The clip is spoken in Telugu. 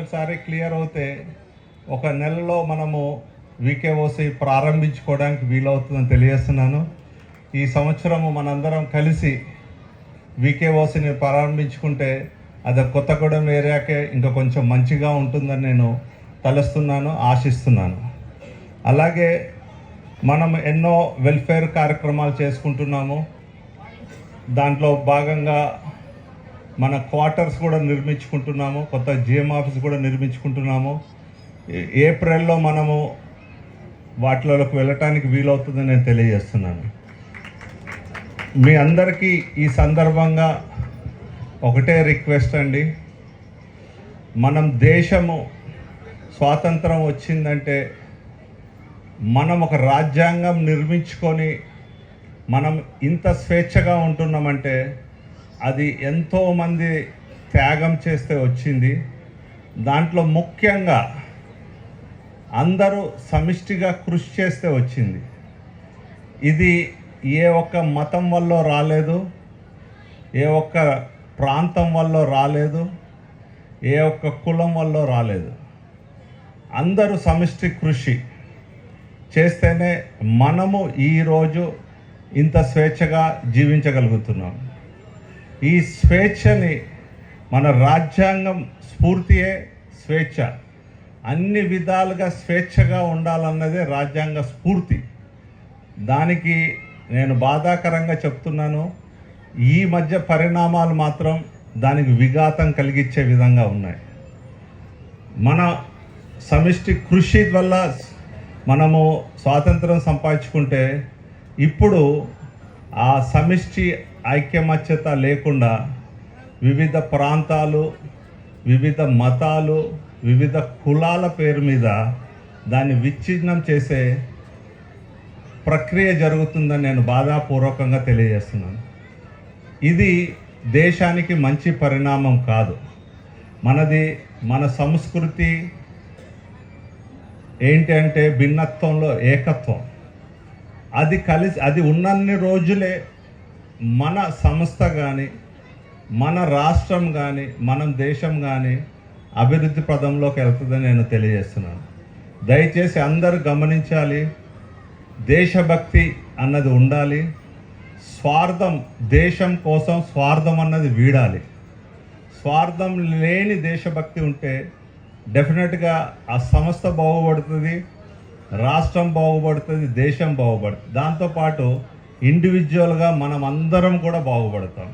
ఒకసారి క్లియర్ అవుతే ఒక నెలలో మనము వీకేఓసి ప్రారంభించుకోవడానికి వీలవుతుందని తెలియజేస్తున్నాను. ఈ సంవత్సరము మనందరం కలిసి వీకేఓసిని ప్రారంభించుకుంటే అది కొత్తగూడెం ఏరియాకే ఇంకా కొంచెం మంచిగా ఉంటుందని నేను తలుస్తున్నాను, ఆశిస్తున్నాను. అలాగే మనం ఎన్నో వెల్ఫేర్ కార్యక్రమాలు చేసుకుంటున్నాము. దాంట్లో భాగంగా మన క్వార్టర్స్ కూడా నిర్మించుకుంటున్నాము, కొత్త జిఎం ఆఫీస్ కూడా నిర్మించుకుంటున్నాము. ఏప్రిల్లో మనము వాటిలోకి వెళ్ళటానికి వీలవుతుందని నేను తెలియజేస్తున్నాను. మీ అందరికీ ఈ సందర్భంగా ఒకటే రిక్వెస్ట్ అండి, మనం దేశము స్వాతంత్రం వచ్చిందంటే మనం ఒక రాజ్యాంగం నిర్మించుకొని మనం ఇంత స్వేచ్ఛగా ఉంటున్నామంటే అది ఎంతోమంది త్యాగం చేస్తే వచ్చింది. దాంట్లో ముఖ్యంగా అందరూ సమిష్టిగా కృషి చేస్తే వచ్చింది. ఇది ఏ ఒక్క మతం వల్ల రాలేదు, ఏ ఒక్క ప్రాంతం వల్ల రాలేదు, ఏ ఒక్క కులం వల్ల రాలేదు. అందరూ సమిష్టి కృషి చేస్తేనే మనము ఈరోజు ఇంత స్వేచ్ఛగా జీవించగలుగుతున్నాం. ఈ స్వేచ్ఛని మన రాజ్యాంగం స్ఫూర్తియే స్వేచ్ఛ. అన్ని విధాలుగా స్వేచ్ఛగా ఉండాలన్నదే రాజ్యాంగ స్ఫూర్తి. దానికి నేను బాధాకరంగా చెప్తున్నాను, ఈ మధ్య పరిణామాలు మాత్రం దానికి విఘాతం కలిగించే విధంగా ఉన్నాయి. మన సమిష్టి కృషి వల్ల మనము స్వాతంత్రం సంపాదించుకుంటే ఇప్పుడు ఆ సమిష్టి ఐక్యమత్యత లేకుండా వివిధ ప్రాంతాలు, వివిధ మతాలు, వివిధ కులాల పేరు మీద దాన్ని విచ్ఛిన్నం చేసే ప్రక్రియ జరుగుతుందని నేను బాధాపూర్వకంగా తెలియజేస్తున్నాను. ఇది దేశానికి మంచి పరిణామం కాదు. మన సంస్కృతి ఏంటి అంటే భిన్నత్వంలో ఏకత్వం. అది ఉన్నన్ని రోజులే మన సంస్థ కానీ, మన రాష్ట్రం కానీ, మన దేశం కానీ అభివృద్ధి పదంలోకి వెళ్తుందని నేను తెలియజేస్తున్నాను. దయచేసి అందరూ గమనించాలి, దేశభక్తి అన్నది ఉండాలి. స్వార్థం, దేశం కోసం స్వార్థం అన్నది వీడాలి. స్వార్థం లేని దేశభక్తి ఉంటే డెఫినెట్గా ఆ సంస్థ బాగుపడుతుంది, రాష్ట్రం బాగుపడుతుంది, దేశం బాగుపడుతుంది. దాంతోపాటు ఇండివిజువల్గా మనం అందరం కూడా బాగుపడతాం.